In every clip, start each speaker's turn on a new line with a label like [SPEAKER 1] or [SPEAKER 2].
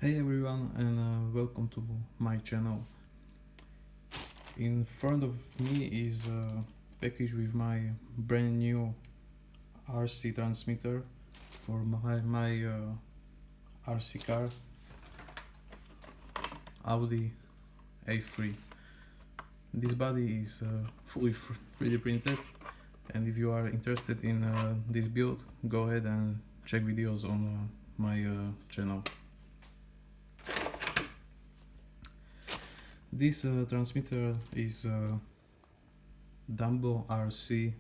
[SPEAKER 1] Hey everyone, and welcome to my channel. In front of me is a package with my brand new RC transmitter for my RC car, Audi A3. This body is fully 3D printed, and if you are interested in this build, go ahead and check videos on my channel. This transmitter is DumboRC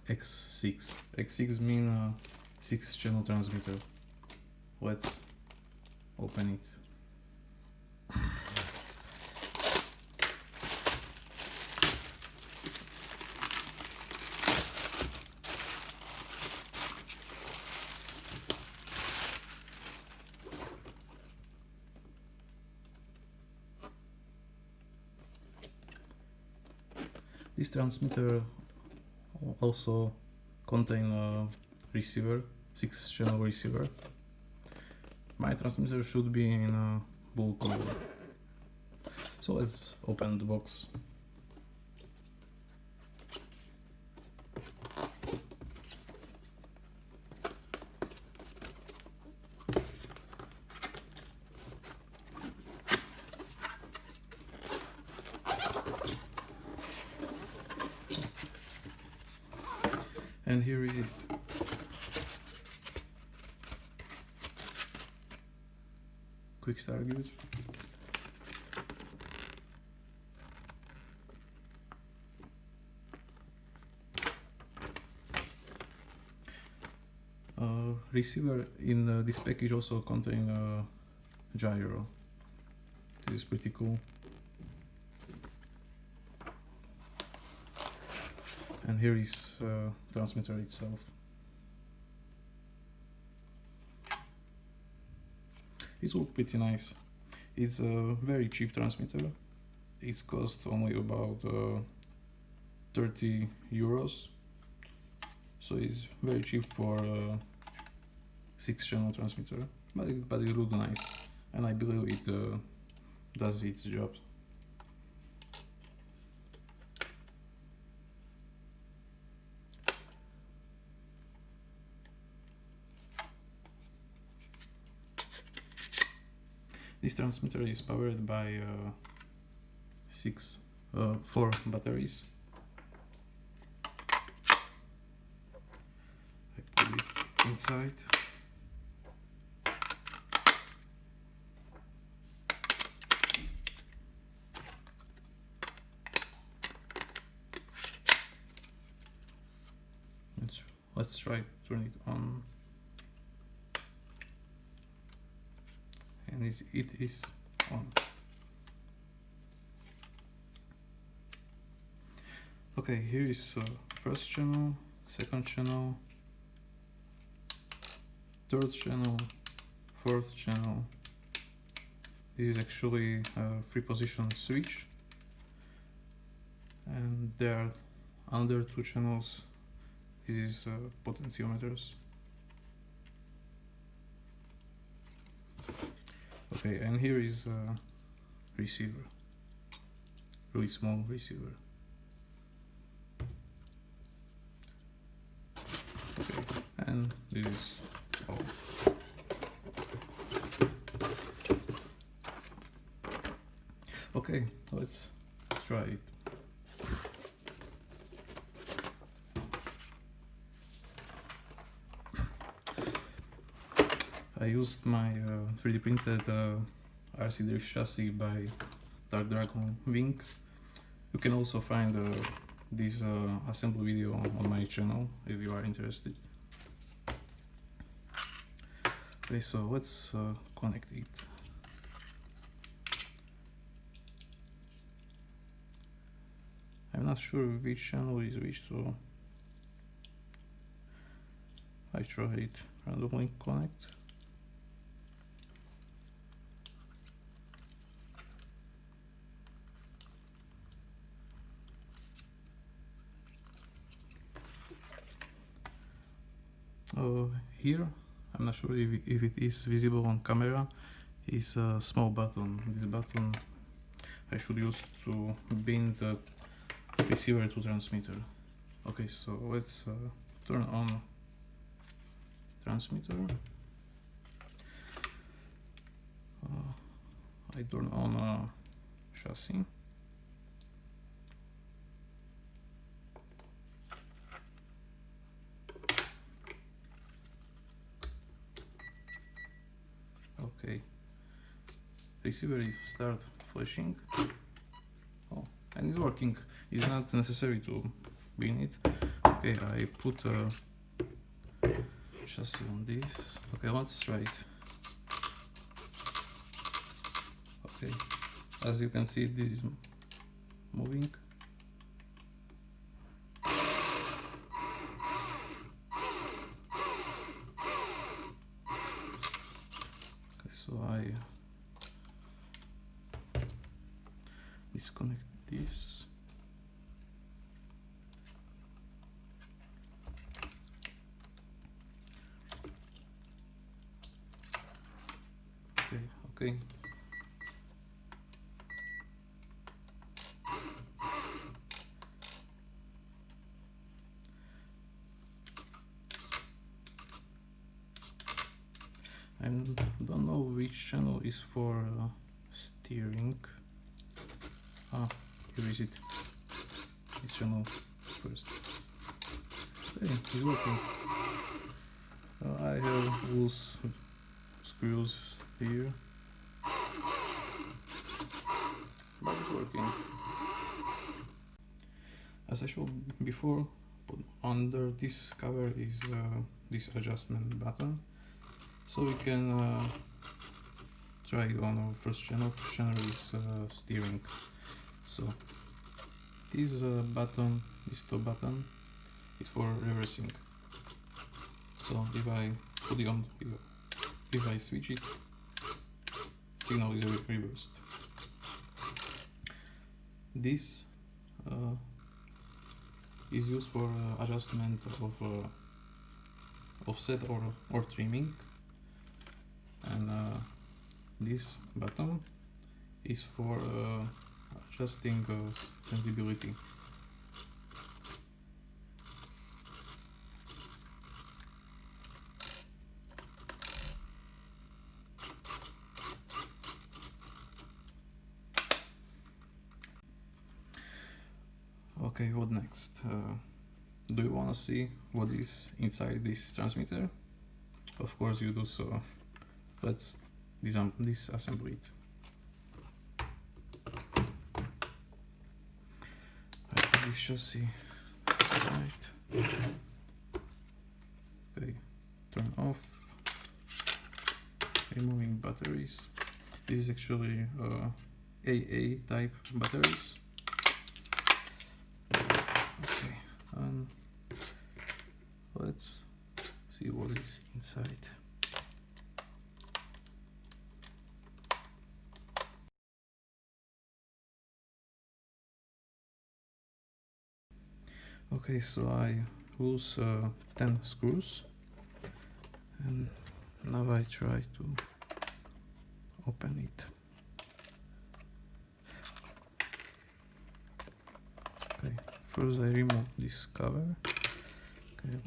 [SPEAKER 1] X6. X6 means 6-channel transmitter. Let's open it. This transmitter also contains a receiver, 6-channel receiver. My transmitter should be in a blue color. So let's open the box. And here is it. Quick start good. Receiver in this package also contains a gyro. This is pretty cool. And here is transmitter itself. It looks pretty nice. It's a very cheap transmitter. It costs only about 30 euros. So it's very cheap for a 6-channel transmitter, but it looks nice, and I believe it does its job. This transmitter is powered by 4 batteries. I put it inside. Let's try to turn it on. And it is on. Okay, here is first channel, second channel, third channel, fourth channel. This is actually a 3-position switch, and there are under 2 channels. This is potentiometers. Okay, and here is a receiver, really small receiver. Okay, and this is all. Okay, let's try it. I used my 3D printed RC drift chassis by DarkDragonWing. You can also find this assembly video on my channel if you are interested. Okay, so let's connect it. I'm not sure which channel is which, so I try it randomly connect. Here, I'm not sure if it is visible on camera, is a small button. This button I should use to bind the receiver to transmitter. Okay, so let's turn on transmitter. I turn on chassis. Okay, receiver is start flashing. Oh, and it's working. It's not necessary to bin it. Okay, I put a chassis on this. Okay, let's try it. Okay, as you can see, this is moving. Okay, so I disconnect this. Okay. I don't know which channel is for steering. Ah, here is it. This channel first. Okay, it's working. I have loose screws here, but it's working. As I showed before, under this cover is this adjustment button, so we can try it on our first channel. First channel is steering. So this button, this top button, is for reversing. So if I put it on, if I switch it, signal is reversed. This is used for adjustment of offset or trimming, and this button is for adjusting sensibility. Okay, what next? Do you want to see what is inside this transmitter? Of course you do, so let's disassemble it. I put this chassis aside. Okay, turn off. Removing batteries. This is actually AA type batteries. Okay, and let's see what is inside. Okay, so I lose 10 screws, and now I try to open it. Okay, first I remove this cover. Okay.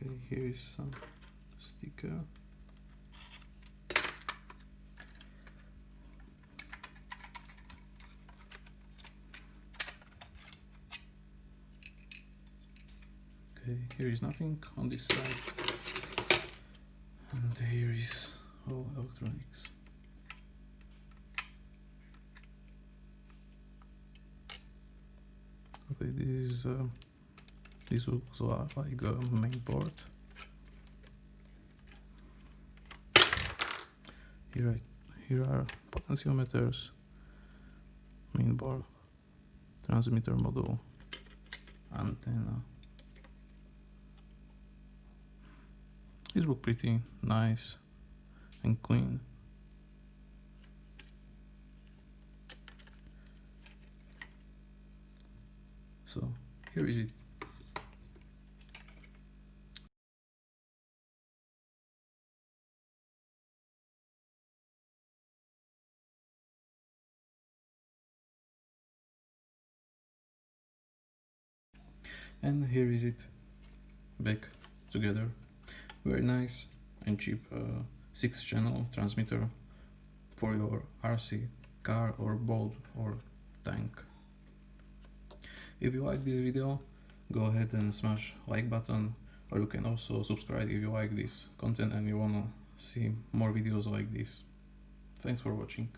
[SPEAKER 1] Okay, here is some sticker. Okay, here is nothing on this side, and here is all electronics. Okay, this looks like a main board. Here are potentiometers, main board, transmitter module, antenna. These look pretty nice and clean. So here is it. And here is it back together. Very nice and cheap 6-channel transmitter for your RC car or boat or tank. If you like this video, go ahead and smash like button, or you can also subscribe if you like this content and you wanna see more videos like this. Thanks for watching.